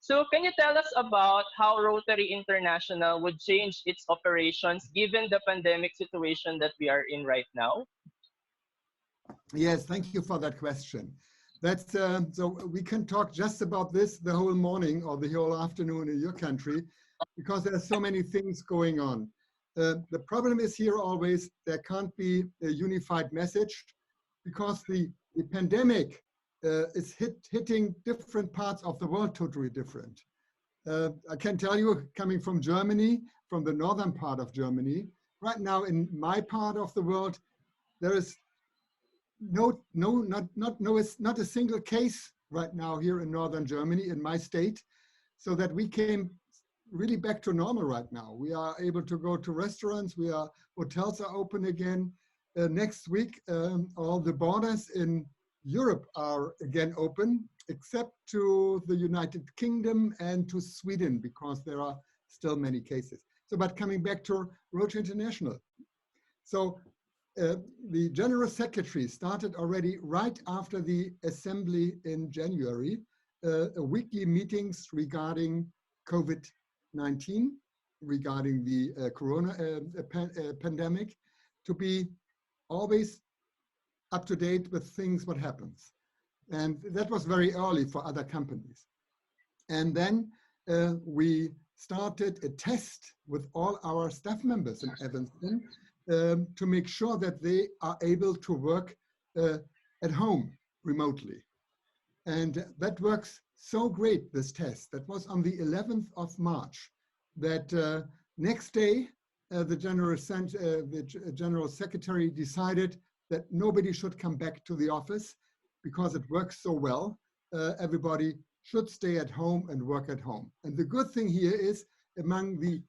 So can you tell us about how Rotary International would change its operations given the pandemic situation that we are in right now? Yes, thank you for that question. That's so we can talk just about this the whole morning or the whole afternoon in your country, because there are so many things going on. The problem is here always there can't be a unified message, because the pandemic is hitting different parts of the world totally different. I can tell you, coming from Germany, from the northern part of Germany, right now in my part of the world, there is not a single case right now here in northern Germany, in my state, so that we came really back to normal right now. We are able to go to restaurants, hotels are open again. Next week, all the borders in Europe are again open, except to the United Kingdom and to Sweden, because there are still many cases. So, but coming back to Rotary International. So the General Secretary started already right after the assembly in January, weekly meetings regarding COVID-19, regarding the corona pandemic, to be always up to date with things, what happens. And that was very early for other companies. And then we started a test with all our staff members in Evanston to make sure that they are able to work at home remotely. And that works so great, this test. That was on the 11th of March, that next day, the General Secretary decided that nobody should come back to the office because it works so well. Everybody should stay at home and work at home. And the good thing here is, among the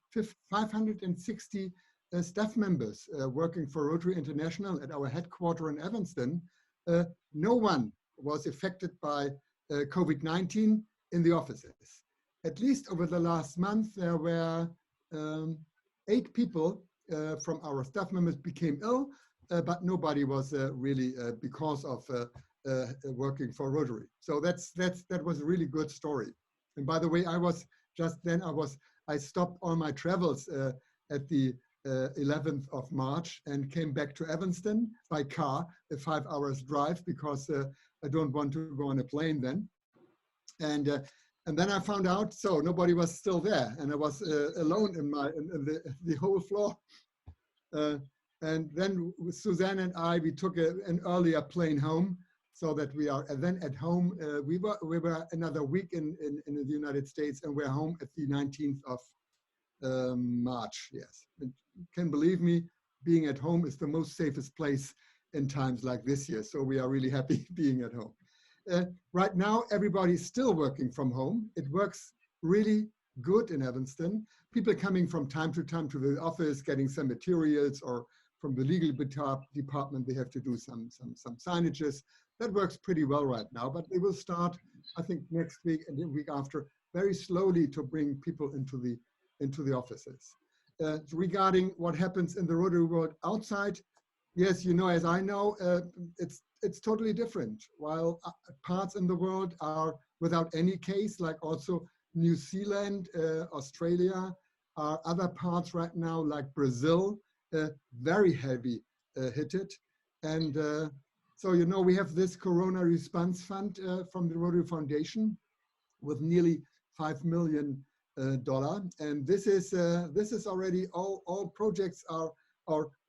560 staff members working for Rotary International at our headquarters in Evanston, no one was affected by COVID-19 in the offices. At least over the last month, there were 8 people from our staff members became ill, but nobody was really because of working for Rotary. So that was a really good story. And by the way, I stopped all my travels at the 11th of March and came back to Evanston by car, a 5 hours drive, because I don't want to go on a plane then. And then I found out, so nobody was still there, and I was alone in the whole floor. And then Suzanne and I, we took an earlier plane home, so that we are then at home. We were another week in the United States, and we're home at the 19th of March. Yes, and can believe me, being at home is the most safest place in times like this year. So we are really happy being at home. Right now, everybody's still working from home. It works really good in Evanston. People coming from time to time to the office, getting some materials, or from the legal department, they have to do some signages. That works pretty well right now, but they will start, I think, next week and the week after, very slowly to bring people into the offices. Regarding what happens in the Rotary world outside, yes, you know, as I know, it's totally different. While parts in the world are without any case, like also New Zealand, Australia, other parts right now, like Brazil, very heavy hit it. And so, you know, we have this Corona Response Fund from the Rotary Foundation with nearly $5 million. And this is already all projects are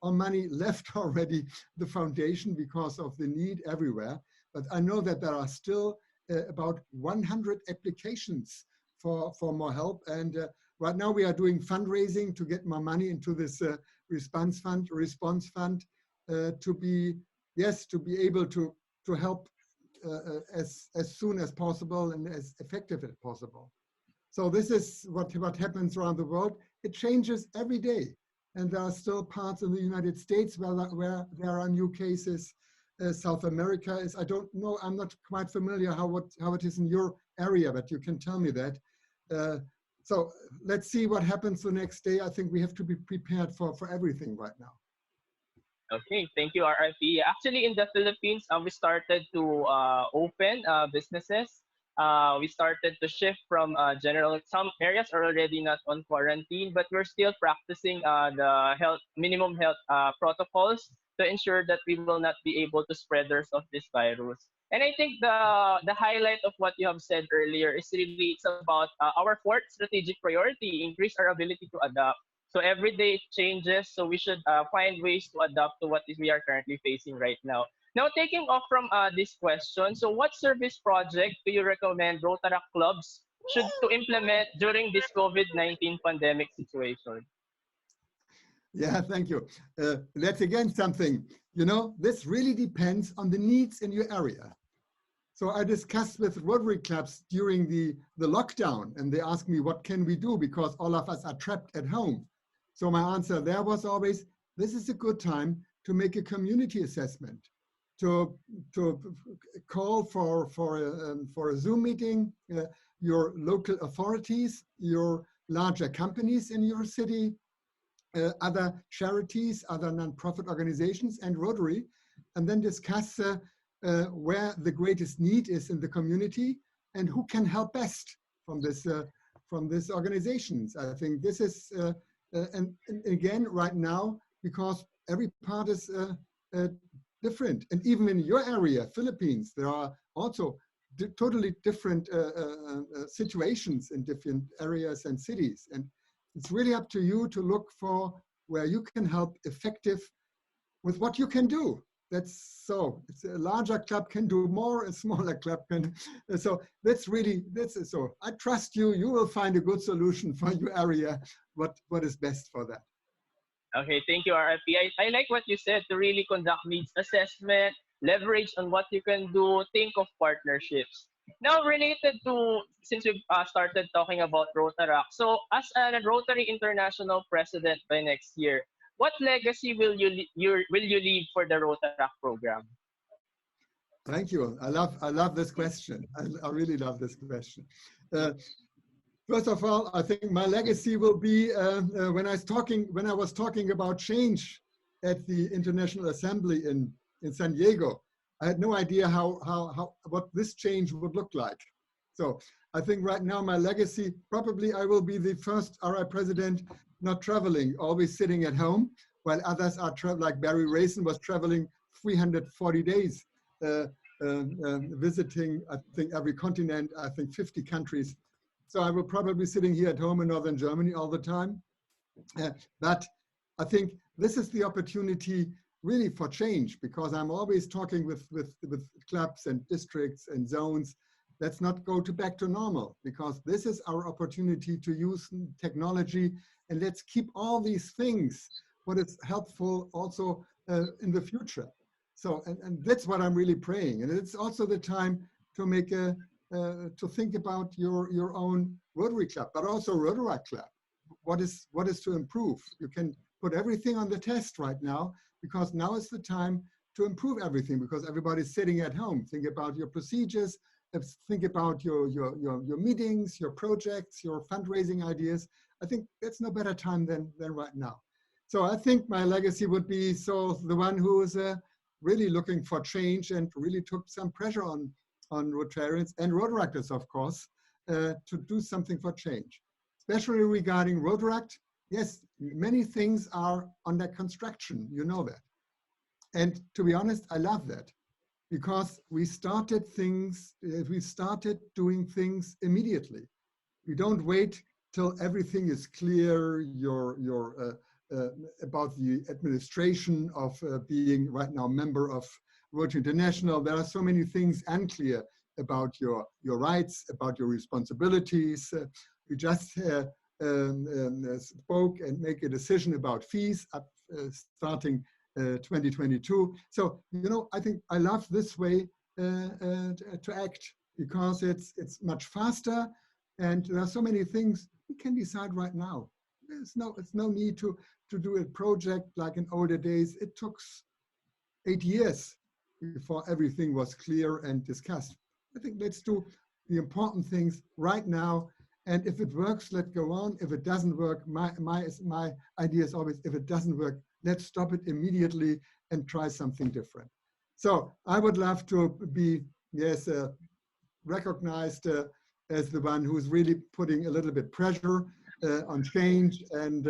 money left already the foundation because of the need everywhere. But I know that there are still about 100 applications for more help. And right now we are doing fundraising to get more money into this response fund to be able to help as soon as possible and as effective as possible. So this is what happens around the world. It changes every day. And there are still parts in the United States where there are new cases. South America is, I don't know, I'm not quite familiar how it is in your area, but you can tell me that. So let's see what happens the next day. I think we have to be prepared for everything right now. Okay, thank you, RIP. Actually, in the Philippines, we started to open businesses We started to shift from general. Some areas are already not on quarantine, but we're still practicing the health minimum health protocols to ensure that we will not be able to spreaders of this virus. And I think the highlight of what you have said earlier is really it's about our fourth strategic priority: increase our ability to adapt. So every day it changes, so we should find ways to adapt to what is we are currently facing right now. Now, taking off from this question, so what service project do you recommend Rotaract clubs should to implement during this COVID-19 pandemic situation? Yeah, thank you. That's again something, you know, this really depends on the needs in your area. So I discussed with Rotary clubs during the lockdown, and they asked me, what can we do? Because all of us are trapped at home. So my answer there was always, this is a good time to make a community assessment, to call for a Zoom meeting, your local authorities, your larger companies in your city, other charities, other non-profit organizations, and Rotary, and then discuss where the greatest need is in the community and who can help best from these organizations. I think this is, and again, right now, because every part is different. And even in your area, Philippines, there are also totally different situations in different areas and cities. And it's really up to you to look for where you can help effective with what you can do. That's so, it's a larger club can do more, a smaller club can. So that's really, so I trust you, you will find a good solution for your area, what is best for that. Okay, thank you, RFP. I like what you said to really conduct needs assessment, leverage on what you can do, think of partnerships. Now, related to, since we've started talking about Rotaract, so as a Rotary International President by next year, what legacy will you leave for the Rotaract program? Thank you. I love this question. I really love this question. First of all, I think my legacy will be when I was talking about change at the International Assembly in San Diego. I had no idea what this change would look like. So I think right now my legacy, probably I will be the first RI president not traveling, always sitting at home, while others are like Barry Rayson was traveling 340 days, visiting, I think, every continent, I think 50 countries. So I will probably be sitting here at home in Northern Germany all the time. But I think this is the opportunity really for change, because I'm always talking with clubs and districts and zones. Let's not go back to normal, because this is our opportunity to use technology, and let's keep all these things, what is helpful also in the future. So, and that's what I'm really praying. And it's also the time to make to think about your own Rotary club, but also Rotaract club. What is to improve? You can put everything on the test right now, because now is the time to improve everything, because everybody's sitting at home. Think about your procedures, think about your meetings, your projects, your fundraising ideas. I think that's no better time than right now. So I think my legacy would be the one who is really looking for change and really took some pressure on Rotarians and Rotaractors, of course, to do something for change. Especially regarding Rotaract, yes, many things are under construction, you know that. And to be honest, I love that, because we started doing things immediately. We don't wait till everything is clear, about the administration of being right now member of Rotary International. There are so many things unclear about your rights, about your responsibilities. We just spoke and make a decision about fees starting 2022. So, you know, I think I love this way to act, because it's much faster, and there are so many things we can decide right now. It's no need to do a project like in older days. It took 8 years before everything was clear and discussed. I think let's do the important things right now. And if it works, let's go on. If it doesn't work, my idea is always, if it doesn't work, let's stop it immediately and try something different. So I would love to be, yes, recognized as the one who's really putting a little bit pressure on change and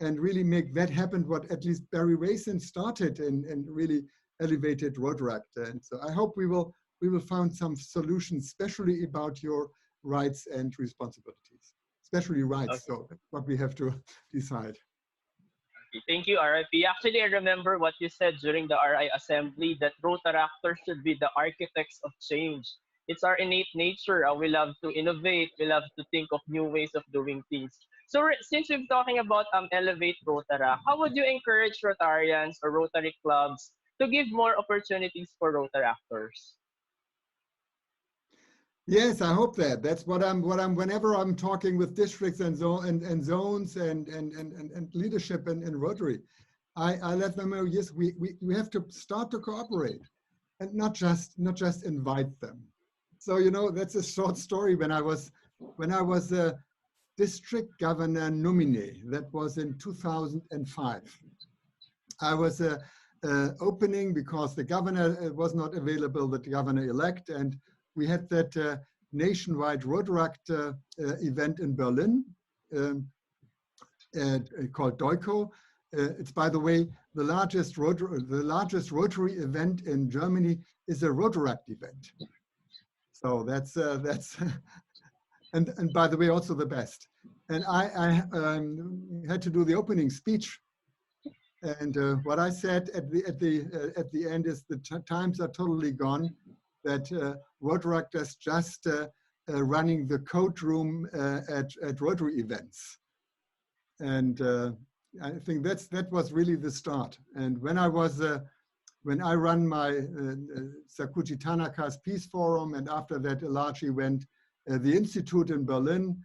really make that happen, what at least Barry Racing started and really elevated Rotaract. And so I hope we will find some solutions, especially about your rights and responsibilities, especially rights. Okay. So that's what we have to decide. Thank you, RIP. Actually, I remember what you said during the RI assembly that Rotaractors should be the architects of change. It's our innate nature. We love to innovate. We love to think of new ways of doing things. So, since we're talking about Elevate Rotaract, how would you encourage Rotarians or Rotary clubs to give more opportunities for Rotaractors? Yes, I hope that. That's what I'm whenever I'm talking with districts and zones and leadership in Rotary, I let them know, yes, we have to start to cooperate and not just invite them. So, you know, that's a short story. When I was a district governor nominee, that was in 2005. I was opening because the governor was not available, the governor-elect, and we had that nationwide Rotaract event in Berlin called Deuko. It's, by the way, the largest Rotary event in Germany is a Rotaract event. So that's and by the way, also the best. And I had to do the opening speech. And what I said at the end is the times are totally gone. That Rotaract is just running the code room at Rotary events, and I think that was really the start. And when I run my Sakuchi Tanaka's Peace Forum, and after that a large event, the Institute in Berlin.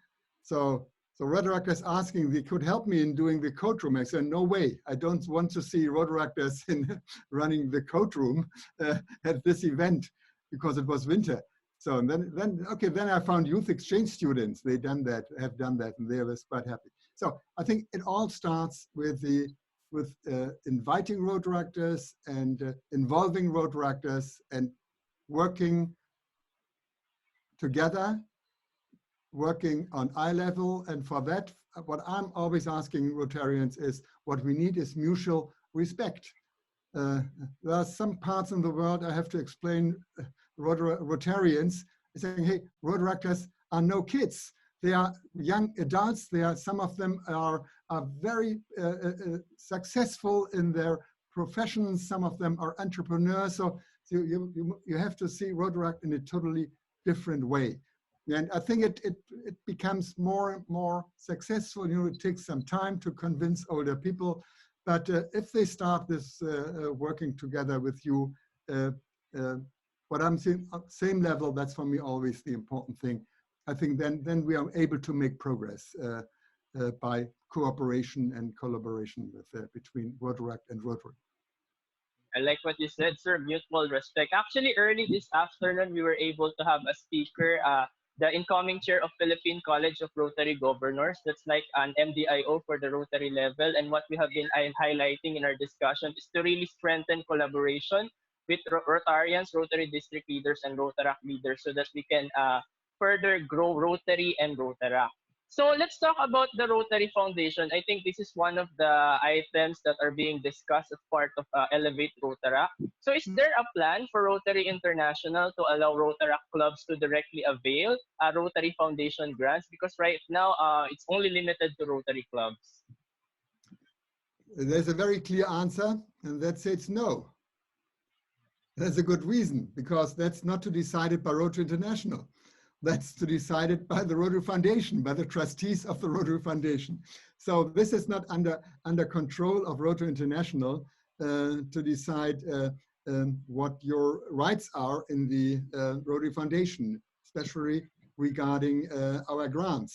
So Rotaractors asking they could help me in doing the code room. I said, no way, I don't want to see Rotaractors in running the code room at this event because it was winter. So and then I found youth exchange students. Have done that, and they were quite happy. So I think it all starts with inviting Rotaractors and involving Rotaractors and working together, working on eye level. And for that, what I'm always asking Rotarians is what we need is mutual respect. There are some parts in the world I have to explain Rotarians saying, hey, Rotaractors are no kids. They are young adults. Some of them are very successful in their professions. Some of them are entrepreneurs. So you have to see Rotaract in a totally different way. And I think it becomes more and more successful. You know, it takes some time to convince older people, but if they start this working together with you, what I'm saying, same level, that's for me always the important thing. I think then we are able to make progress by cooperation and collaboration between Rotaract and Rotary. I like what you said, sir. Mutual respect. Actually, early this afternoon, we were able to have a speaker, the incoming chair of Philippine College of Rotary Governors. That's like an MDIO for the Rotary level. And what we have been highlighting in our discussion is to really strengthen collaboration with Rotarians, Rotary district leaders, and Rotaract leaders so that we can further grow Rotary and Rotaract. So let's talk about the Rotary Foundation. I think this is one of the items that are being discussed as part of Elevate Rotaract. So is there a plan for Rotary International to allow Rotaract clubs to directly avail Rotary Foundation grants? Because right now it's only limited to Rotary clubs. There's a very clear answer, and that's it's no. That's a good reason, because that's not to be decided by Rotary International. That's to be decided by the Rotary Foundation, by the trustees of the Rotary Foundation. So this is not under control of Rotary International to decide what your rights are in the Rotary Foundation, especially regarding our grant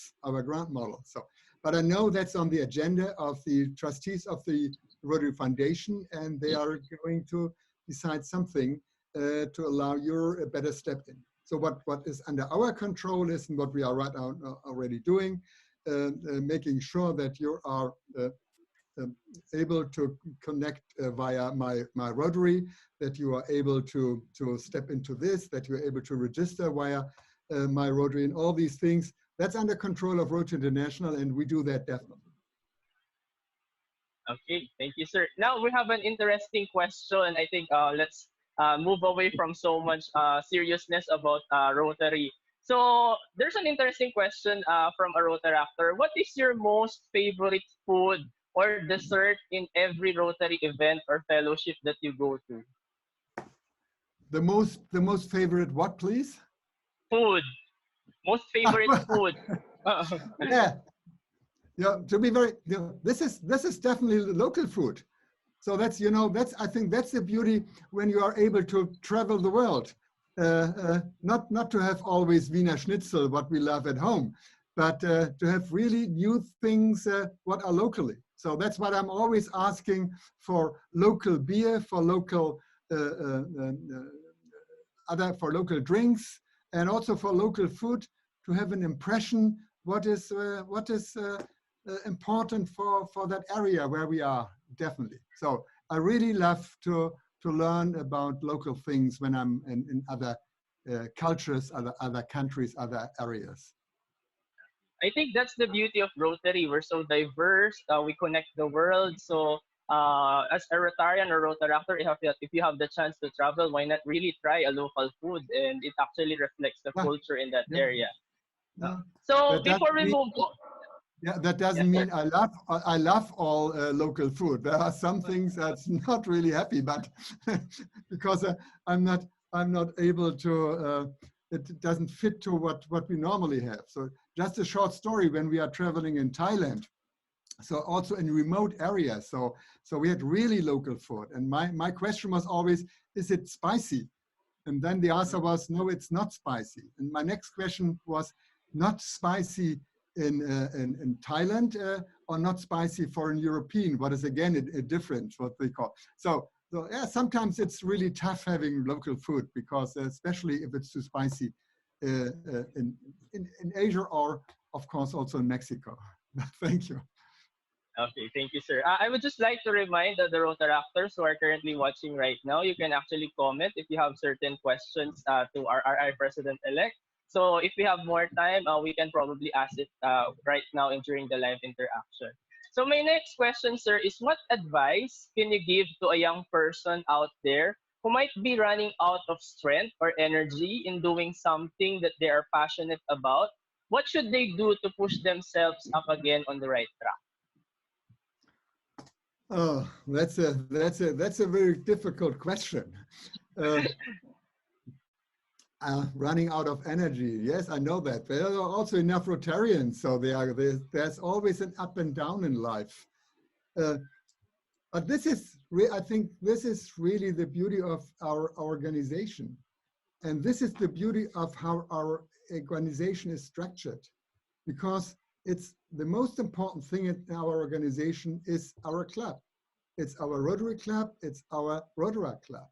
model. So, but I know that's on the agenda of the trustees of the Rotary Foundation, and they are going to decide something to allow you a better step in. So what is under our control is, and what we are right now already doing, making sure that you are able to connect via my Rotary, that you are able to step into this, that you're able to register via my Rotary, and all these things. That's under control of Rotary International, and we do that definitely. Okay, thank you, sir. Now we have an interesting question. I think let's move away from so much seriousness about Rotary. So there's an interesting question from a Rotaractor. What is your most favorite food or dessert in every Rotary event or fellowship that you go to? The most favorite what, please? Food. Most favorite food. Yeah. Yeah, to be very, this is definitely local food. So that's, I think that's the beauty when you are able to travel the world. Not to have always Wiener Schnitzel, what we love at home, but to have really new things, what are locally. So that's what I'm always asking for: local beer, for local for local drinks, and also for local food, to have an impression what is important for that area where we are, definitely. So I really love to learn about local things when I'm in other cultures, other countries, other areas. I think that's the beauty of Rotary. We're so diverse. We connect the world. So as a Rotarian or Rotaractor, if you have the chance to travel, why not really try a local food? And it actually reflects the culture in that area. So before we move on. Yeah, that doesn't mean I love all local food. There are some things that's not really happy, but because I'm not able to. It doesn't fit to what we normally have. So just a short story: when we are traveling in Thailand, so also in remote areas, so we had really local food, and my question was always, is it spicy? And then the answer was, no, it's not spicy. And my next question was, not spicy in Thailand, or not spicy for an European, what is again a different, what they call. So yeah, sometimes it's really tough having local food, because especially if it's too spicy in Asia, or of course also in Mexico. Thank you. Okay, thank you, sir. I would just like to remind the Rotaractors who are currently watching right now, you can actually comment if you have certain questions to our RI President-elect. So if we have more time, we can probably ask it right now and during the live interaction. So my next question, sir, is what advice can you give to a young person out there who might be running out of strength or energy in doing something that they are passionate about? What should they do to push themselves up again on the right track? Oh, that's a very difficult question. Running out of energy. Yes, I know that. There are also enough Rotarians, so there's always an up and down in life. But I think this is really the beauty of our organization. And this is the beauty of how our organization is structured. Because it's the most important thing in our organization is our club. It's our Rotary Club, it's our Rotaract Club.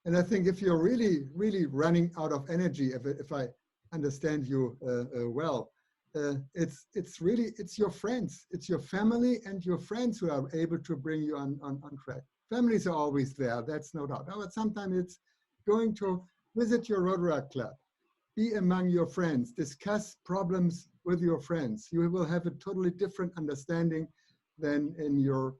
And I think if you're really, really running out of energy, if I understand you well, it's your friends, it's your family and your friends who are able to bring you on track. Families are always there, that's no doubt. But sometimes it's going to visit your Rotaract Club, be among your friends, discuss problems with your friends. You will have a totally different understanding than in your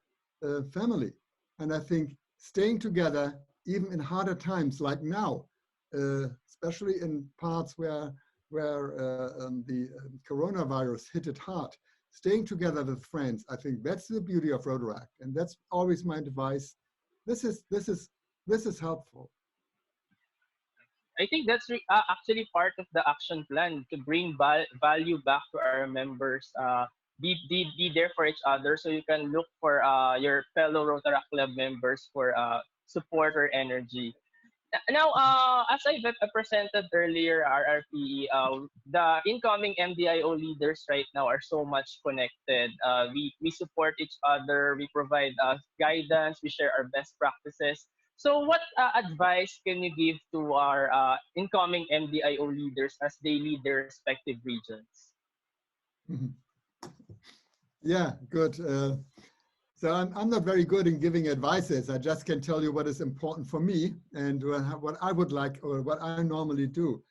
family. And I think staying together, even in harder times like now, especially in parts where the coronavirus hit it hard, staying together with friends, I think that's the beauty of Rotaract, and that's always my advice. This is helpful. I think that's actually part of the action plan to bring value back to our members. Be there for each other, so you can look for your fellow Rotaract Club members for support or energy. Now, as I presented earlier, RRPE, the incoming MDIO leaders right now are so much connected. We support each other, we provide guidance, we share our best practices. So what advice can you give to our incoming MDIO leaders as they lead their respective regions? Yeah, good. So I'm not very good in giving advices. I just can tell you what is important for me and what I would like or what I normally do.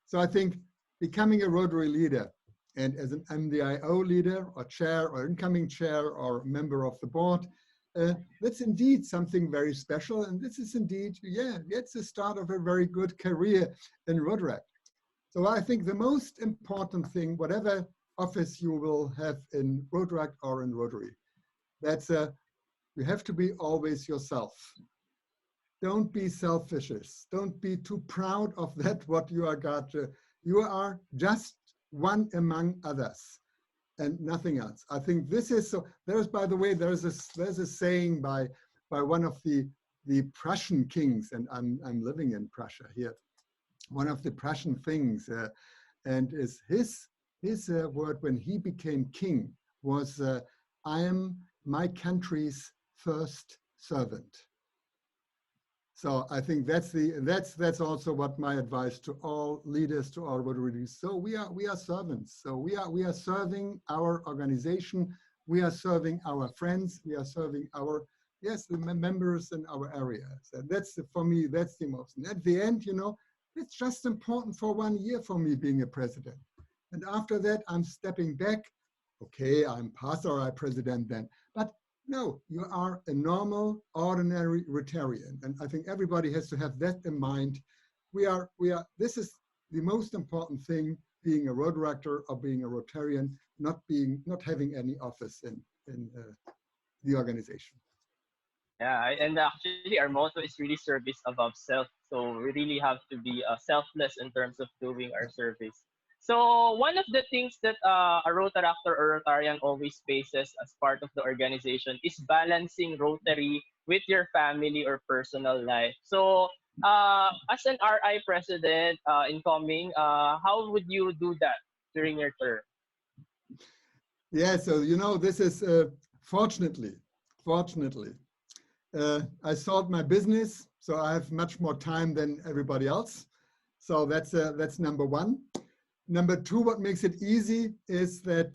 So I think becoming a Rotary leader and as an MDIO leader or chair or incoming chair or member of the board, that's indeed something very special. And this is indeed, yeah, it's the start of a very good career in Rotaract. So I think the most important thing, whatever office you will have in Rotaract or in Rotary, that's you have to be always yourself. Don't be selfish. Don't be too proud of that, what you are got. You are just one among others and nothing else. I think this is so. There's, by the way, there's a saying by one of the Prussian kings, and I'm living in Prussia here. One of the Prussian things, and is his word when he became king was, "I am my country's first servant." So I think that's also what my advice to all leaders, to all Rotaries. So we are servants. So we are serving our organization. We are serving our friends. We are serving our the members in our area. So that's for me. That's the most. And at the end, it's just important for 1 year for me being a president. And after that, I'm stepping back. Okay, I'm pastor president then, but no, you are a normal, ordinary Rotarian. And I think everybody has to have that in mind. This is the most important thing, being a Rotaractor or being a Rotarian, not having any office in the organization. Yeah, and actually our motto is really service above self. So we really have to be selfless in terms of doing our service. So one of the things that a Rotaractor or Rotarian always faces as part of the organization is balancing Rotary with your family or personal life. So as an RI president incoming, how would you do that during your term? Yeah, so this is fortunately, I sold my business, so I have much more time than everybody else. So that's number one. Number two, what makes it easy is that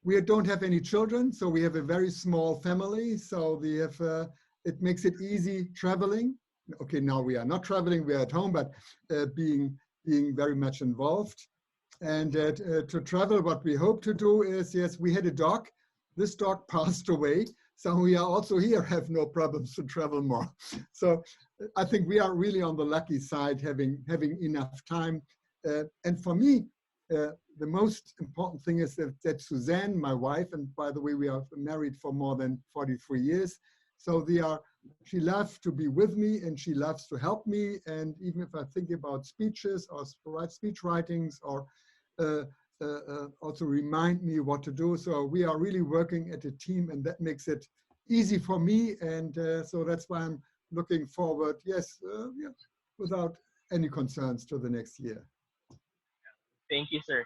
we don't have any children, so we have a very small family. So it makes it easy traveling. Okay, now we are not traveling; we are at home, but being very much involved. And to travel, what we hope to do is, yes, we had a dog. This dog passed away, so we are also here have no problems to travel more. So I think we are really on the lucky side, having enough time. And for me, the most important thing is that Suzanne, my wife, and by the way, we are married for more than 43 years. So she loves to be with me and she loves to help me. And even if I think about speeches or write speech writings or also remind me what to do. So we are really working at a team, and that makes it easy for me. And so that's why I'm looking forward, without any concerns to the next year. Thank you, sir.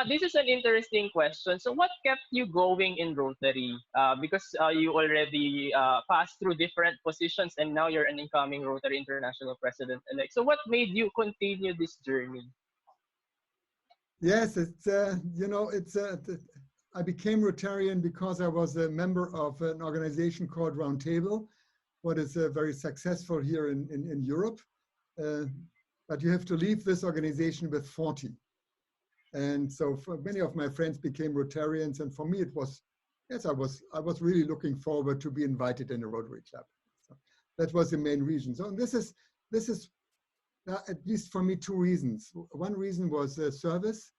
This is an interesting question. So what kept you going in Rotary? Because you already passed through different positions and now you're an incoming Rotary International President-elect. So what made you continue this journey? Yes, I became Rotarian because I was a member of an organization called Roundtable, what is very successful here in Europe. But you have to leave this organization with 40. And so for many of my friends became Rotarians, and for me it was, yes, I was really looking forward to be invited in a Rotary Club. So that was the main reason. So this is at least for me, two reasons. One reason was service,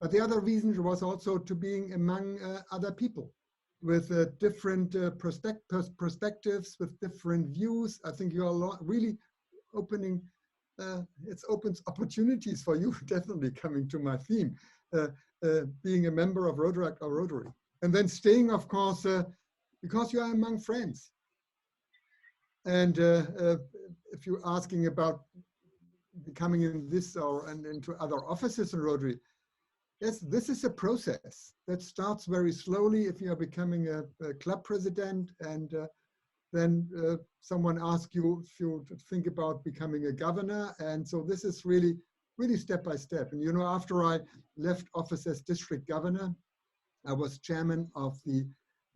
but the other reason was also to being among other people with different perspectives, with different views. I think you are really opening. It opens opportunities for you, definitely coming to my theme, being a member of Rotaract or Rotary. And then staying, of course, because you are among friends. And if you're asking about becoming in this and into other offices in Rotary, yes, this is a process that starts very slowly if you are becoming a club president, and then someone asks you if you think about becoming a governor. And so this is really step by step. And after I left office as district governor, I was chairman of the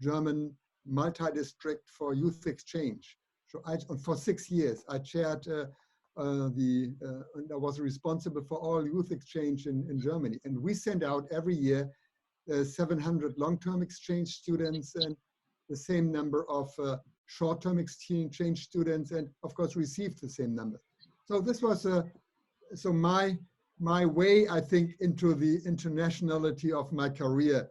German multi-district for youth exchange. So for 6 years, I chaired and I was responsible for all youth exchange in Germany. And we send out every year 700 long-term exchange students and the same number of short-term exchange students, and of course received the same number. So this was so my way, I think, into the internationality of my career,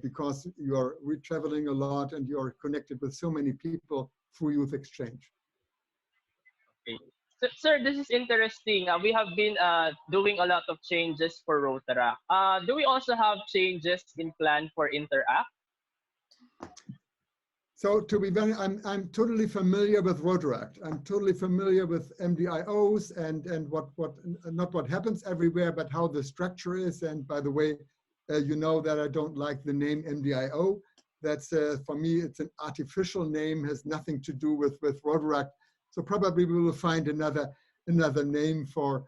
because you are traveling a lot and you are connected with so many people through youth exchange. Okay. So, sir, this is interesting. We have been doing a lot of changes for Rotaract. Do we also have changes in plan for Interact? So to be very, I'm totally familiar with Rotaract. I'm totally familiar with MDIOs and what not what happens everywhere, but how the structure is. And by the way, you know that I don't like the name MDIO. That's for me, it's an artificial name, has nothing to do with Rotaract. So probably we will find another name for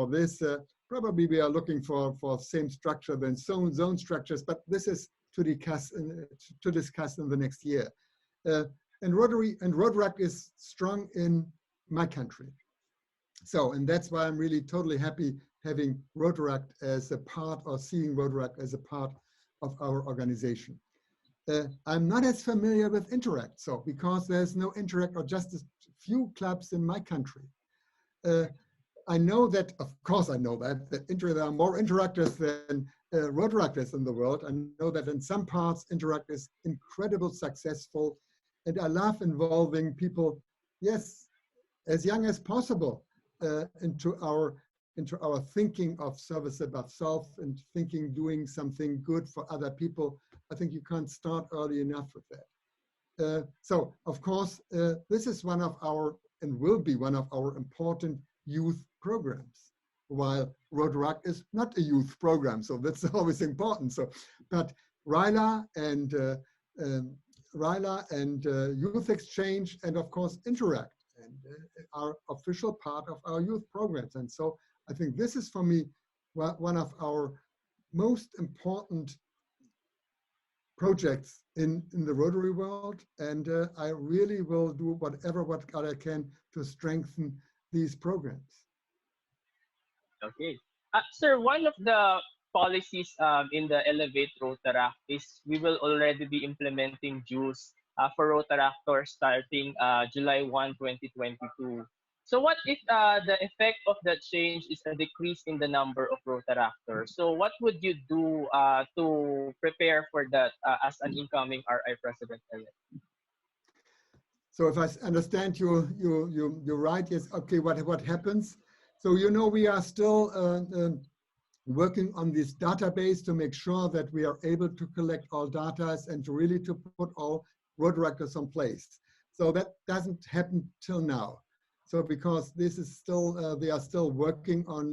this. Probably we are looking for same structure than zone structures, but this is to discuss in the next year. And Rotaract is strong in my country. So, and that's why I'm really totally happy having Rotaract as a part, or seeing Rotaract as a part of our organization. I'm not as familiar with Interact, so because there's no Interact or just a few clubs in my country. I know that, of course I know that there are more Interactors than Rotaractors in the world. I know that in some parts Interact is incredibly successful, and I love involving people, yes, as young as possible, into our thinking of service above self and thinking, doing something good for other people. I think you can't start early enough with that. So of course, this is one of our, and will be one of our important youth programs, while Rotaract is not a youth program, so that's always important. So, but RILA and Youth Exchange, and of course Interact, and are official part of our youth programs. And so I think this is, for me, one of our most important projects in the Rotary world, and I really will do whatever I can to strengthen these programs. Okay. Sir, one of the policies in the Elevate Rotaract is we will already be implementing dues for Rotaractors starting July 1, 2022. So what if the effect of that change is a decrease in the number of Rotaractors? So what would you do to prepare for that as an incoming RI president-elect? So if I understand you're right, yes, okay, what happens? So, you know, we are still working on this database to make sure that we are able to collect all data and to really to put all Rotaractors on place. So that doesn't happen till now. So because this is still, they are still working on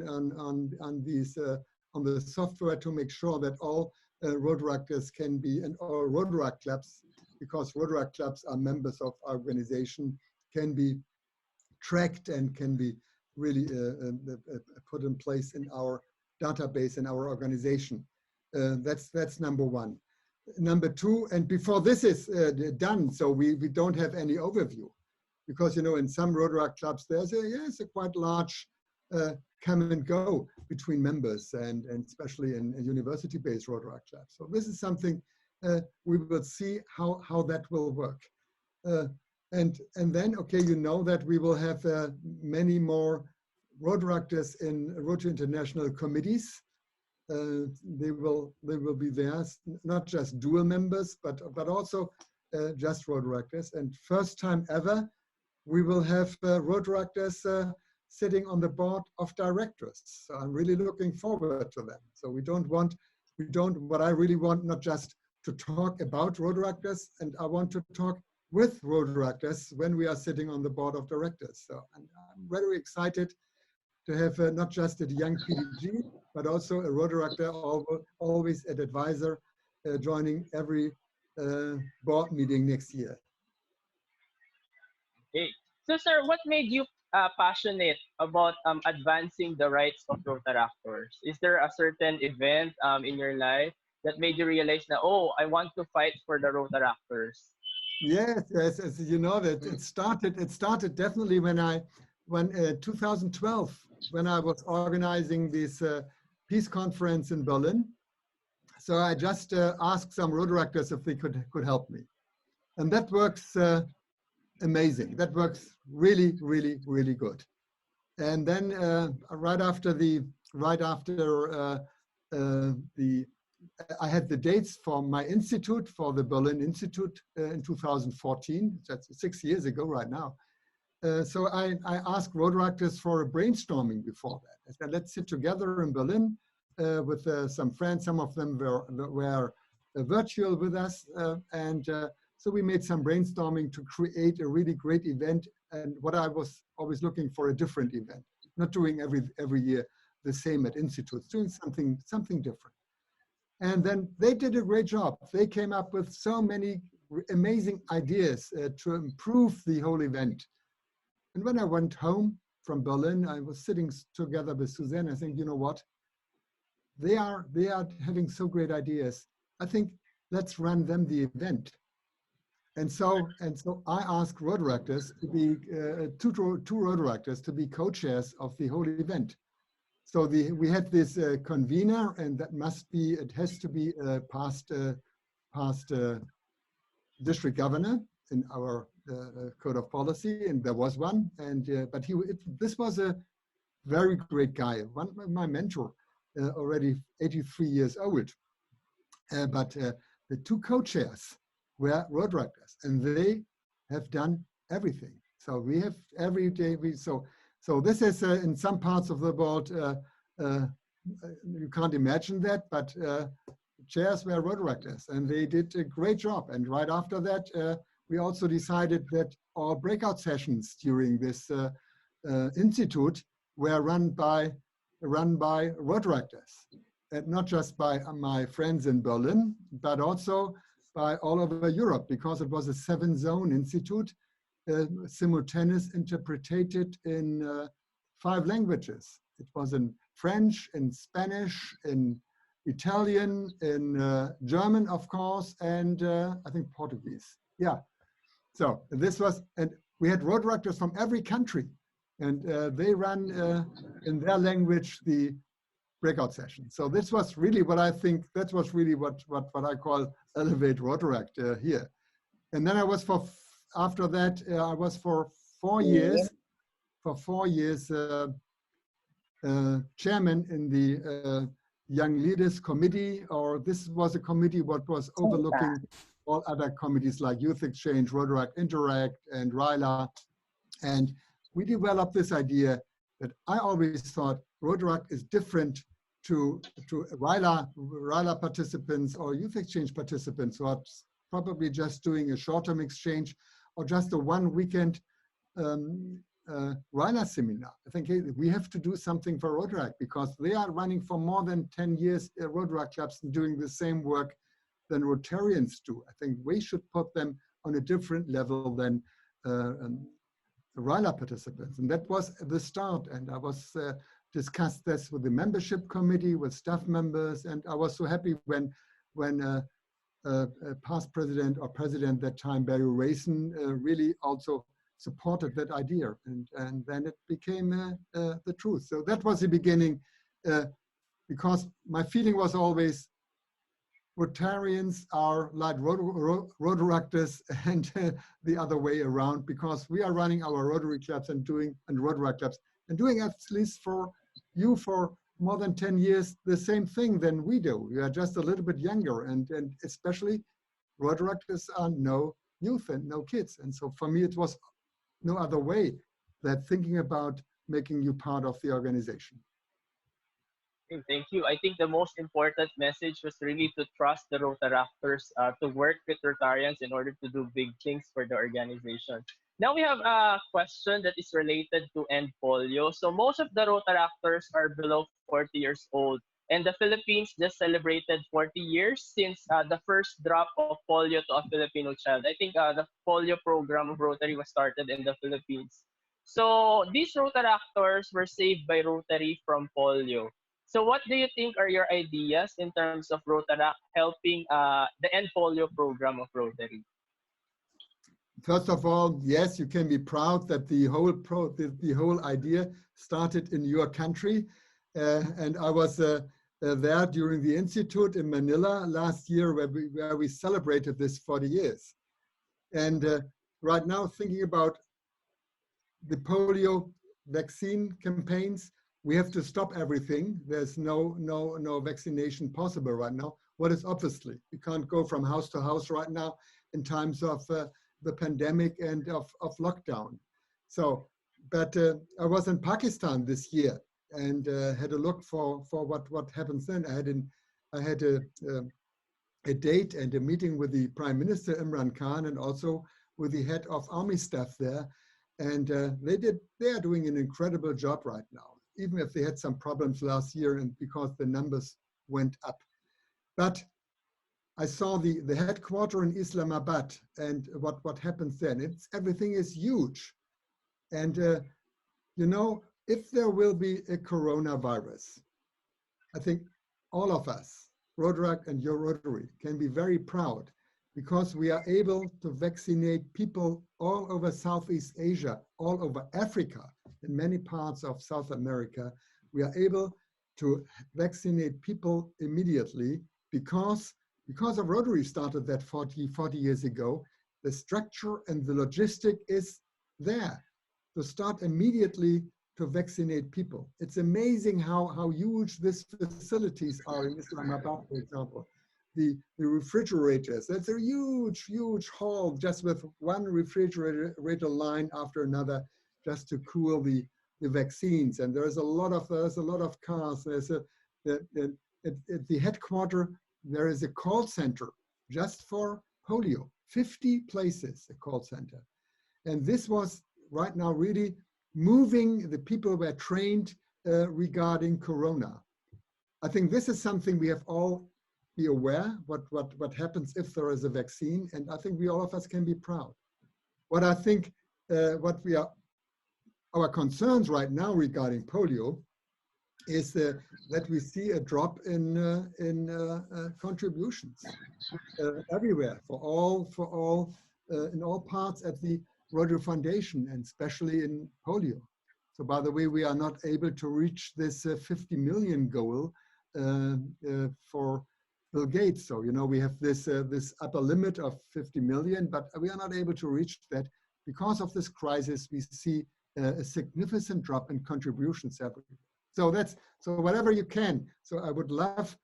these, on the software to make sure that all Rotaractors can be, and all Rotaract clubs, because Rotaract clubs are members of our organization, can be tracked and can be really put in place in our database, in our organization. That's number one. Number two, and before this is done, so we don't have any overview, because, you know, in some Rotaract clubs, there's a quite large come and go between members, and especially in university-based Rotaract clubs. So this is something we will see how that will work. And then, okay, you know that we will have many more Rotaractors in Rotary International committees. They will be there, not just dual members, but also just Rotaractors. And first time ever, we will have Rotaractors sitting on the board of directors. So I'm really looking forward to them. So what I really want, not just to talk about Rotaractors, and I want to talk with Rotaractors when we are sitting on the board of directors. So I'm very excited to have not just a young PDG, but also a Rotaractor, always an advisor, joining every board meeting next year. Okay. So, sir, what made you passionate about advancing the rights of Rotaractors? Is there a certain event in your life that made you realize that, oh, I want to fight for the Rotaractors? Yes, yes, as you know that it started definitely when 2012, when I was organizing this peace conference in Berlin. So I just asked some Rotaractors if they could help me, and that works amazing. That works really, really, really good. And then the I had the dates for my institute, for the Berlin Institute in 2014. That's 6 years ago right now. So I asked Rotaractors for a brainstorming before that. I said, let's sit together in Berlin with some friends. Some of them were virtual with us. So we made some brainstorming to create a really great event. And what I was always looking for, a different event, not doing every year the same at institutes, doing something different. And then they did a great job. They came up with so many amazing ideas to improve the whole event. And when I went home from Berlin, I was sitting together with Suzanne. I think, you know what? They are having so great ideas. I think let's run them the event. And so I asked Rotaractors to be two Rotaractors to be co-chairs of the whole event. So we had this convener, and it has to be past district governor in our code of policy, and there was one. And but this was a very great guy, my mentor, already 83 years old. But the two co-chairs were Rotaractors, and they have done everything. So we have every day So this is in some parts of the world, you can't imagine that, but chairs were Rotaractors, and they did a great job. And right after that, we also decided that all breakout sessions during this institute were run by Rotaractors, and not just by my friends in Berlin, but also by all over Europe, because it was a 7-zone institute. Simultaneous interpreted in 5 languages. It was in French, in Spanish, in Italian, in German, of course, and I think Portuguese. Yeah. So this was, and we had Rotaractors from every country, and they ran in their language the breakout session. So this was really what I think, that was really what I call Elevate Rotaract here. And then I was after that, I was for 4 years, chairman in the Young Leaders Committee, or this was a committee what was overlooking all other committees like Youth Exchange, Rotaract Interact, and RILA. And we developed this idea that I always thought Rotaract is different to RILA participants or Youth Exchange participants who are probably just doing a short-term exchange or just a 1-weekend RILA seminar. I think we have to do something for Rotaract because they are running for more than 10 years Rotaract clubs and doing the same work than Rotarians do. I think we should put them on a different level than RILA participants. And that was the start. And I was discussed this with the membership committee, with staff members. And I was so happy when past president or president that time, Barry Rayson, really also supported that idea. And then it became the truth. So that was the beginning, because my feeling was always Rotarians are like Rotaractors and the other way around, because we are running our Rotary clubs and Rotaract clubs and doing at least for more than 10 years the same thing than we do. We are just a little bit younger, and especially Rotaractors are no youth and no kids. And so for me, it was no other way than thinking about making you part of the organization. Okay, thank you. I think the most important message was really to trust the Rotaractors, to work with Rotarians in order to do big things for the organization. Now we have a question that is related to end polio. So most of the Rotaractors are below 40 years old, and the Philippines just celebrated 40 years since the first drop of polio to a Filipino child. I think the polio program of Rotary was started in the Philippines. So these Rotaractors were saved by Rotary from polio. So what do you think are your ideas in terms of Rotaract helping the end polio program of Rotary? First of all, yes, you can be proud that the whole idea started in your country. And I was there during the Institute in Manila last year where we celebrated this 40 years. And right now, thinking about the polio vaccine campaigns, we have to stop everything. There's no vaccination possible right now. What is obviously, we can't go from house to house right now in times of the pandemic and of lockdown. So, but I was in Pakistan this year and had a look for what happens then. I had a date and a meeting with the Prime Minister Imran Khan and also with the head of army staff there. And they are doing an incredible job right now, even if they had some problems last year and because the numbers went up. But I saw the headquarters in Islamabad and what happens then. Everything is huge. And, you know, if there will be a coronavirus, I think all of us, Rotaract and your Rotary, can be very proud because we are able to vaccinate people all over Southeast Asia, all over Africa, in many parts of South America. We are able to vaccinate people immediately because of Rotary started that 40 years ago. The structure and the logistic is there to start immediately to vaccinate people. It's amazing how huge these facilities are in Islamabad, for example. The refrigerators, that's a huge hall just with one refrigerator line after another just to cool the vaccines. And there's a lot of cars. There's at the headquarters, there is a call center just for polio, 50 places, a call center. And this was right now really moving. The people were trained regarding Corona. I think this is something we have all be aware what happens if there is a vaccine, and I think all of us can be proud. What I think, our concerns right now regarding polio is that we see a drop in contributions everywhere for all in all parts at the Rotary Foundation, and especially in polio. So by the way, we are not able to reach this 50 million goal for Bill Gates. So, you know, we have this upper limit of 50 million, but we are not able to reach that. Because of this crisis, we see a significant drop in contributions everywhere. So whatever you can. So I would love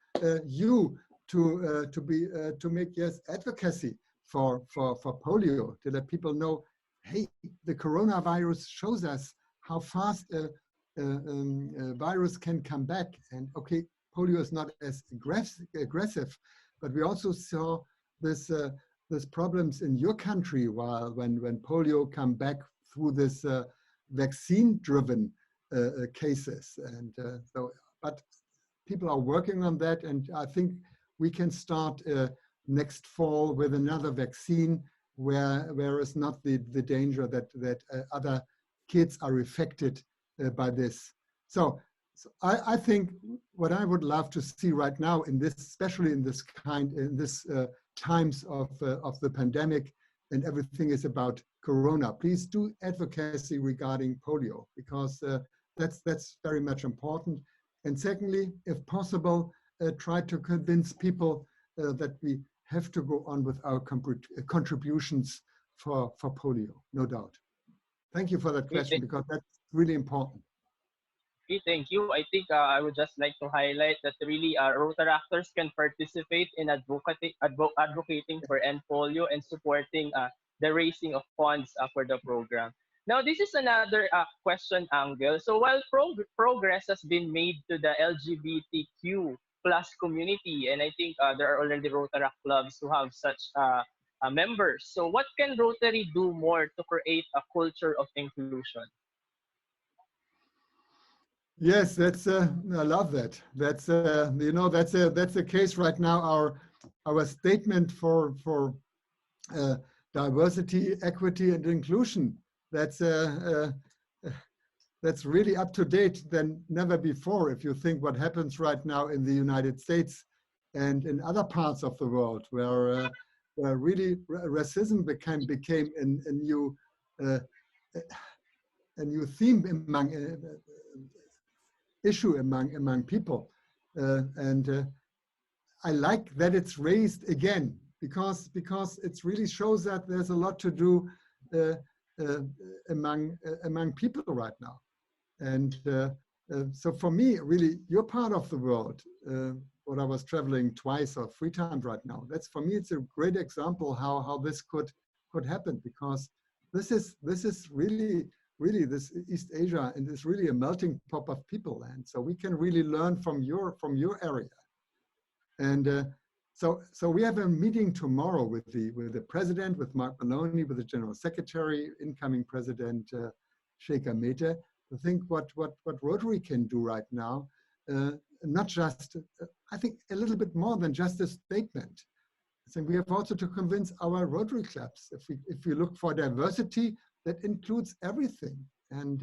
you to make yes advocacy for polio, to let people know, hey, the coronavirus shows us how fast a virus can come back. And okay, polio is not as aggressive, but we also saw this problems in your country when polio come back through this vaccine-driven cases. And but people are working on that, and I think we can start next fall with another vaccine where is not the danger that other kids are affected by this. So I think what I would love to see right now in this, especially in this times of the pandemic, and everything is about Corona. Please do advocacy regarding polio, because that's very much important. And secondly, if possible, try to convince people that we have to go on with our contributions for polio, no doubt. Thank you for that question, because that's really important. Okay, thank you. I think I would just like to highlight that really Rotaractors can participate in advocating for end polio and supporting the raising of funds for the program. Now, this is another question angle. So while progress has been made to the LGBTQ plus community, and I think there are already Rotaract clubs who have such members. So what can Rotary do more to create a culture of inclusion? Yes, that's I love that. That's you know, that's a case right now. Our statement for diversity, equity, and inclusion. That's that's really up to date than never before. If you think what happens right now in the United States and in other parts of the world, where really racism became uh, a new theme among issue among people, and I like that it's raised again because it really shows that there's a lot to do uh, among people right now. And so for me, really, you're part of the world. What I was traveling twice or 3 times right now. That's, for me, it's a great example how this could happen, because this is really this East Asia, and it's really a melting pot of people, and so we can really learn from your area. And so we have a meeting tomorrow with the president, with Mark Maloney, with the general secretary, incoming president Sheikha Mehta, to think what Rotary can do right now. Not just, I think, a little bit more than just a statement. I think we have also to convince our Rotary clubs. If we look for diversity, that includes everything, and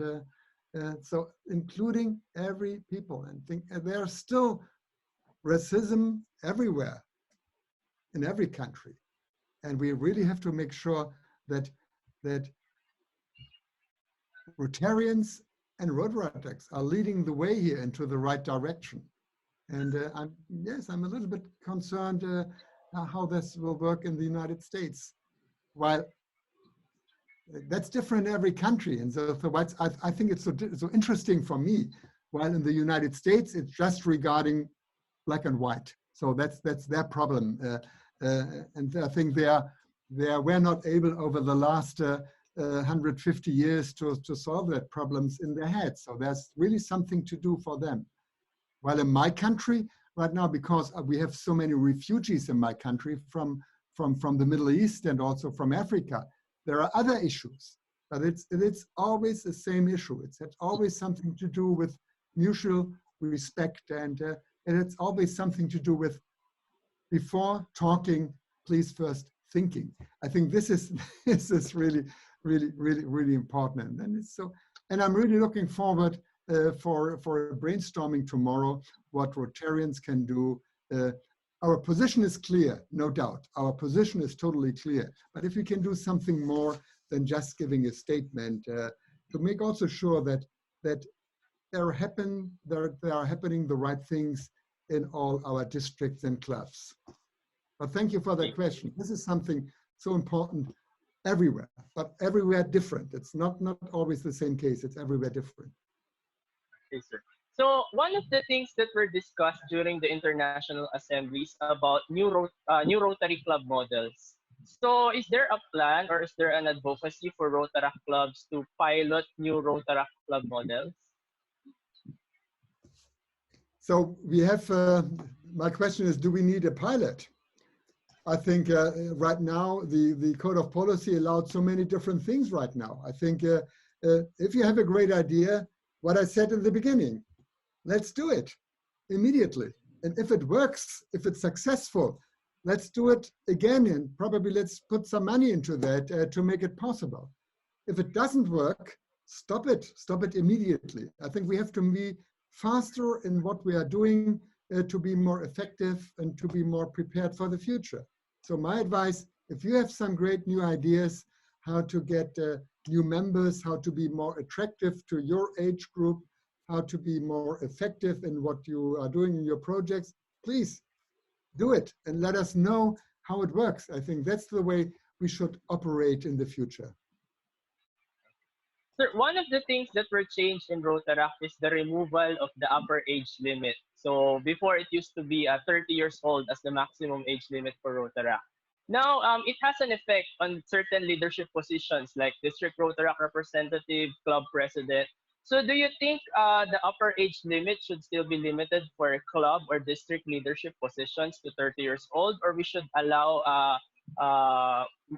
so including every people. And think there are still racism everywhere, in every country, and we really have to make sure that Rotarians and Rotaractors are leading the way here into the right direction. And I'm a little bit concerned how this will work in the United States. While that's different in every country, and so I think it's so interesting for me. While in the United States, it's just regarding black and white, so that's their problem, and I think they were not able over the last 150 years to solve that problems in their heads. So there's really something to do for them. While in my country right now, because we have so many refugees in my country from the Middle East and also from Africa, there are other issues, but it's always the same issue. It's always something to do with mutual respect, and it's always something to do with, before talking, please first thinking. I think this is really important, and it's so. And I'm really looking forward for brainstorming tomorrow what Rotarians can do. Our position is clear, no doubt. Our position is totally clear. But if we can do something more than just giving a statement, to make also sure that there are happening the right things in all our districts and clubs. But thank you for that question. This is something so important everywhere, but everywhere different. It's not always the same case. It's everywhere different. Okay, sir. So one of the things that were discussed during the international assemblies about new Rotary Club models. So is there a plan, or is there an advocacy for Rotaract clubs to pilot new Rotaract Club models? So we have, my question is, do we need a pilot? I think right now the Code of Policy allowed so many different things right now. I think if you have a great idea, what I said in the beginning, let's do it immediately. And if it works, if it's successful, let's do it again, and probably let's put some money into that to make it possible. If it doesn't work, stop it immediately. I think we have to be faster in what we are doing to be more effective and to be more prepared for the future. So my advice, if you have some great new ideas, how to get new members, how to be more attractive to your age group, how to be more effective in what you are doing in your projects, please do it and let us know how it works. I think that's the way we should operate in the future. Sir, one of the things that were changed in Rotaract is the removal of the upper age limit. So before, it used to be 30 years old as the maximum age limit for Rotaract. Now, it has an effect on certain leadership positions like district Rotaract representative, club president. So do you think the upper age limit should still be limited for club or district leadership positions to 30 years old, or we should allow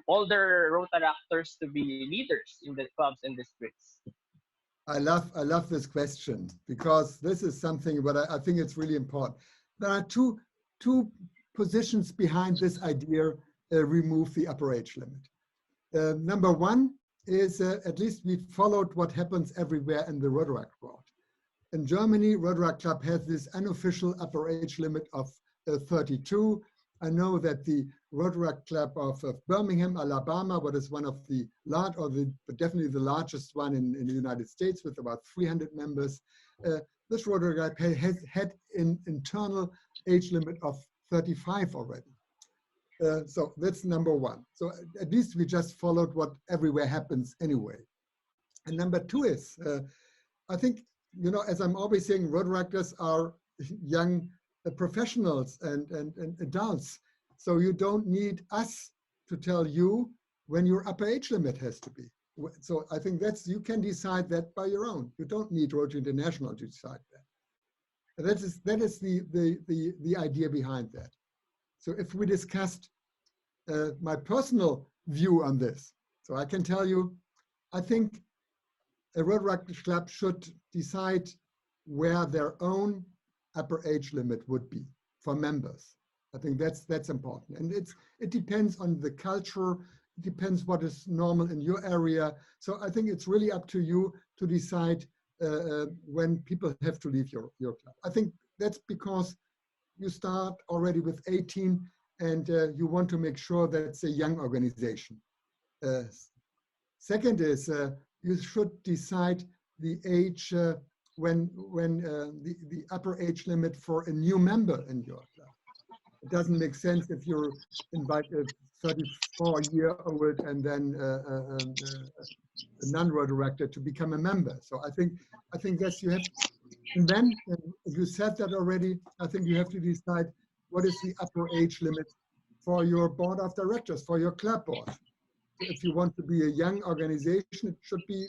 older Rotaractors to be leaders in the clubs and districts? I love this question, because this is something what I think it's really important. There are two positions behind this idea, remove the upper age limit. Number one, is at least we followed what happens everywhere in the Rotaract world. In Germany, Rotaract Club has this unofficial upper age limit of 32. I know that the Rotaract Club of Birmingham, Alabama, what is one of the large, or definitely the largest one in the United States with about 300 members, this Rotaract Club has had an internal age limit of 35 already. So that's number one. So at least we just followed what everywhere happens anyway. And number two is, I think, you know, as I'm always saying, Rotaractors are young professionals and adults. So you don't need us to tell you when your upper age limit has to be. So I think that's, you can decide that by your own. You don't need Rotary International to decide that. And that is the idea behind that. So if we discussed my personal view on this, so I can tell you, I think a Rotaract Club should decide where their own upper age limit would be for members. I think that's important. And it depends on the culture, it depends what is normal in your area. So I think it's really up to you to decide when people have to leave your club. I think that's because you start already with 18 and you want to make sure that it's a young organization. Second is you should decide the age when the upper age limit for a new member in your club. It doesn't make sense if you invite a 34-year-old and then a non-Rotaractor to become a member. So I think that's, you have, and then if you said that already, I think you have to decide what is the upper age limit for your board of directors, for your club board. So if you want to be a young organization, it should be,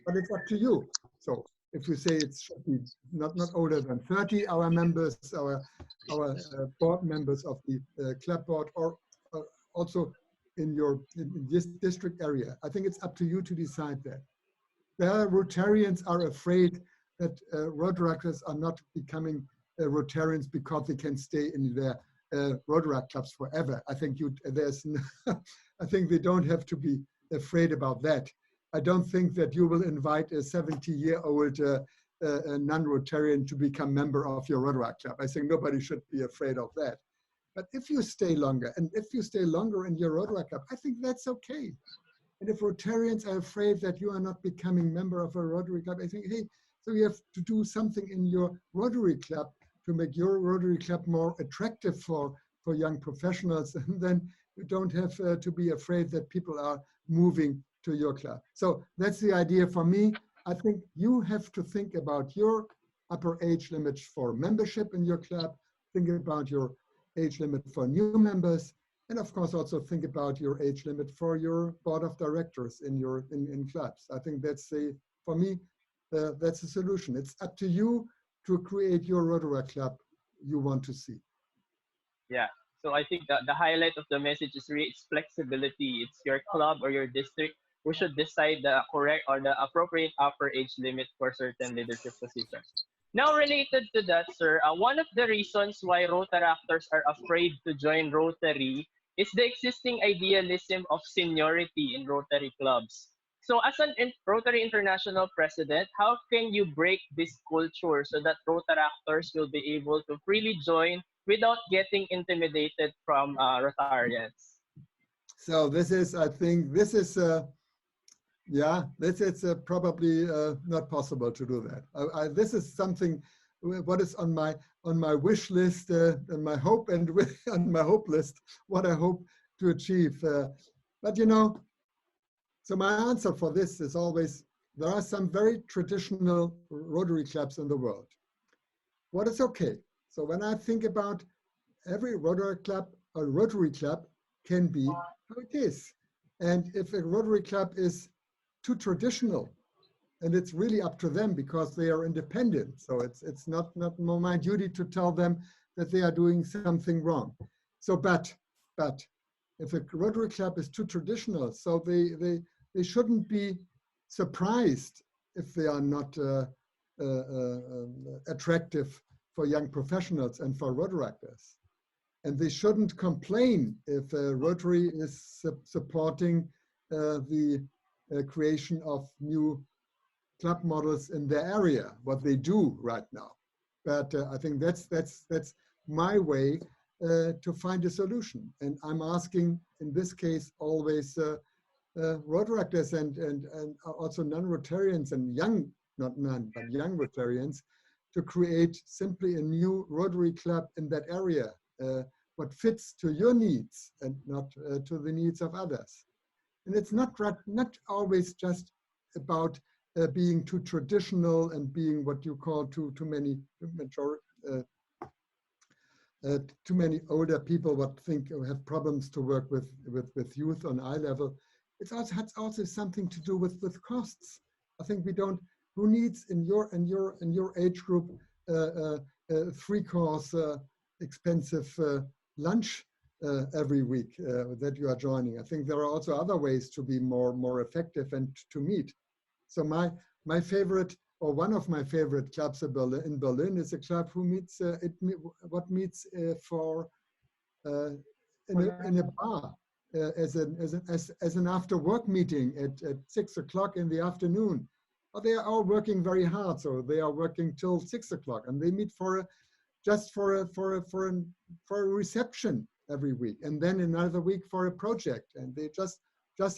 but it's up to you. So if you say it should be not older than 30, our members, our board members of the club board, or also in this district area, I think it's up to you to decide that. The Rotarians are afraid that Rotaractors are not becoming Rotarians because they can stay in their Rotaract clubs forever. I think I think they don't have to be afraid about that. I don't think that you will invite a 70-year-old non-Rotarian to become member of your Rotaract club. I think nobody should be afraid of that. But if you stay longer, and if you stay longer in your Rotaract club, I think that's okay. And if Rotarians are afraid that you are not becoming member of a Rotary club, I think, hey, so you have to do something in your Rotary club to make your Rotary club more attractive for young professionals. And then you don't have to be afraid that people are moving to your club. So that's the idea for me. I think you have to think about your upper age limit for membership in your club, think about your age limit for new members, and of course also think about your age limit for your board of directors in clubs. I think that's for me, that's a solution. It's up to you to create your Rotaract club you want to see. Yeah. So I think that the highlight of the message is really its flexibility. It's your club or your district who should decide the correct or the appropriate upper age limit for certain leadership positions. Now, related to that, sir, one of the reasons why Rotaractors are afraid to join Rotary is the existing idealism of seniority in Rotary clubs. So as an Rotary International president, how can you break this culture so that Rotaractors will be able to freely join without getting intimidated from Rotarians? So this is, I think, this is, yeah, this is probably not possible to do that. This is something what is on my wish list and my hope, and on my hope list, what I hope to achieve. But you know, so my answer for this is always, there are some very traditional Rotary clubs in the world. What is okay? So when I think about every Rotary club or Rotary club can be how it is. And if a Rotary club is too traditional, and it's really up to them because they are independent. So it's not my duty to tell them that they are doing something wrong. So, but if a Rotary club is too traditional, so they shouldn't be surprised if they are not attractive for young professionals and for Rotaractors. And they shouldn't complain if Rotary is supporting the creation of new club models in their area, what they do right now. But I think that's my way to find a solution. And I'm asking, in this case, always Rotaractors and also non-Rotarians and young, not none, but young Rotarians, to create simply a new Rotary club in that area, what fits to your needs and not to the needs of others. And it's not always just about being too traditional and being what you call too many too many older people what think have problems to work with youth on eye level. It also has also something to do with costs. I think we don't. Who needs in your age group 3-course expensive lunch every week that you are joining? I think there are also other ways to be more effective and to meet. So my favorite, or one of my favorite clubs in Berlin is a club who meets meets for in a bar as an after work meeting at 6 o'clock in the afternoon. But they are all working very hard, so they are working till 6 o'clock, and they meet for a reception every week, and then another week for a project, and they just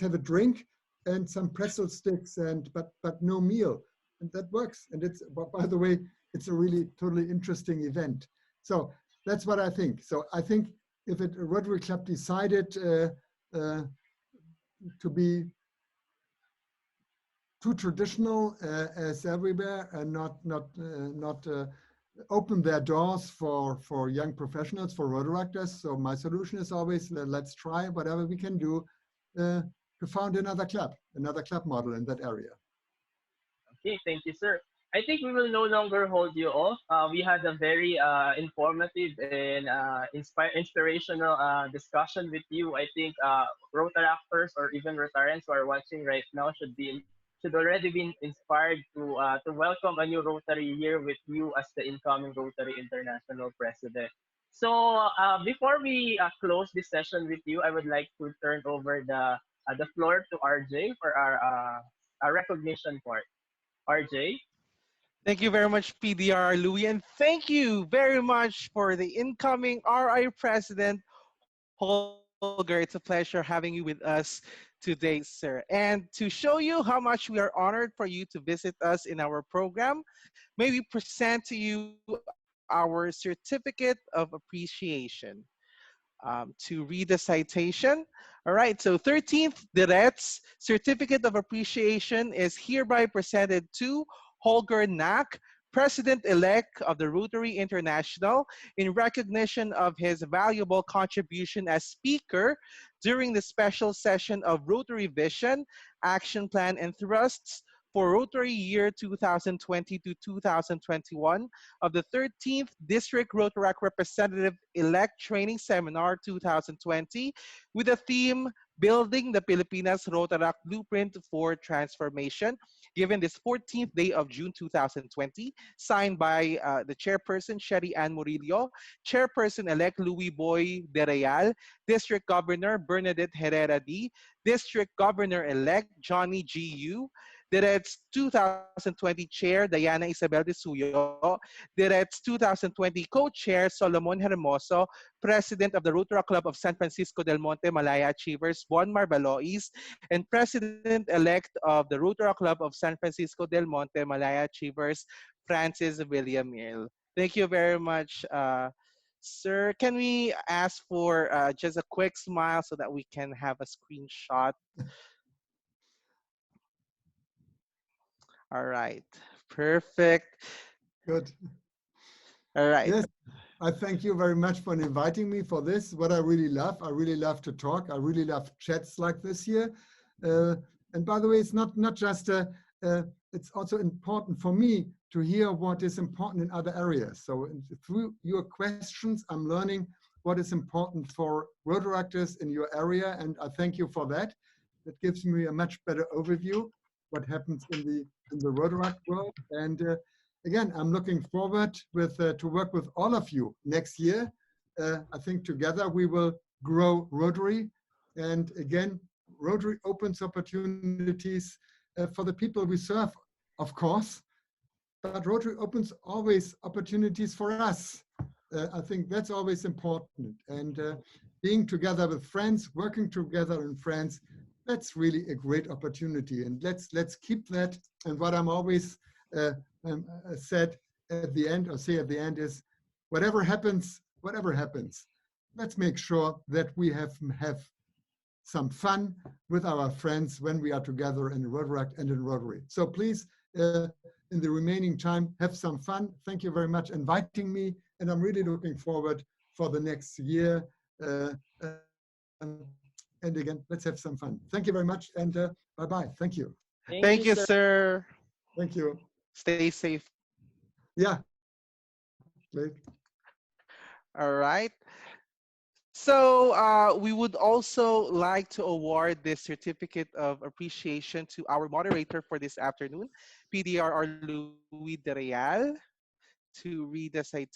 have a drink and some pretzel sticks but no meal, and that works. And it's, by the way, it's a really totally interesting event. So that's what I think. So I think if a Rotary Club decided to be too traditional as everywhere and not open their doors for young professionals, for Rotaractors. So my solution is always let's try whatever we can do to found another club model in that area. Okay, thank you, sir. I think we will no longer hold you off. We had a very informative and inspirational discussion with you. I think Rotaractors or even Rotarians who are watching right now should already be inspired to welcome a new Rotary year with you as the incoming Rotary International President. So before we close this session with you, I would like to turn over the floor to RJ for our recognition part. RJ. Thank you very much, PDR Louis, and thank you very much for the incoming RI President, Holger. It's a pleasure having you with us today, sir. And to show you how much we are honored for you to visit us in our program, may we present to you our Certificate of Appreciation. To read the citation. All right, so 13th Direts Certificate of Appreciation is hereby presented to Holger Knaack, President-elect of the Rotary International, in recognition of his valuable contribution as speaker during the special session of Rotary Vision, Action Plan and Thrusts for Rotary Year 2020 to 2021 of the 13th District Rotaract Representative Elect Training Seminar 2020 with the theme Building the Pilipinas Rotaract Blueprint for Transformation, given this 14th day of June 2020, signed by the Chairperson Sherry Ann Murillo, Chairperson-elect Louis Boy De Real, District Governor Bernadette Herrera D, District Governor-elect Johnny G.U., DIRETS 2020 Chair Diana Isabel de Suyo, DIRETS 2020 Co-Chair Solomon Hermoso, President of the Rotaract Club of San Francisco del Monte Malaya Achievers Bon Marbalois, and President-elect of the Rotaract Club of San Francisco del Monte Malaya Achievers Francis William Mill. Thank you very much, sir. Can we ask for just a quick smile so that we can have a screenshot? All right, perfect. Good. All right. Yes, I thank you very much for inviting me for this. What I really love to talk. I really love chats like this here. And by the way, it's not just it's also important for me to hear what is important in other areas. So through your questions, I'm learning what is important for Rotaractors in your area, and I thank you for that. That gives me a much better overview what happens in the Rotaract world. And again, I'm looking forward to work with all of you next year. I think together we will grow Rotary. And again, Rotary opens opportunities for the people we serve, of course, but Rotary opens always opportunities for us. I think that's always important. And being together with friends, working together in friends, that's really a great opportunity. And let's keep that. And what I'm always said at the end, or say at the end, is whatever happens, let's make sure that we have some fun with our friends when we are together in Rotaract and in Rotary. So please, in the remaining time, have some fun. Thank you very much for inviting me, and I'm really looking forward for the next year. And again, let's have some fun. Thank you very much, and bye-bye. Thank you. Thank Thank you, you, sir. sir. Thank you. Stay safe. Yeah. All right. So we would also like to award this certificate of appreciation to our moderator for this afternoon, PDR Louis de Real, to read the citation.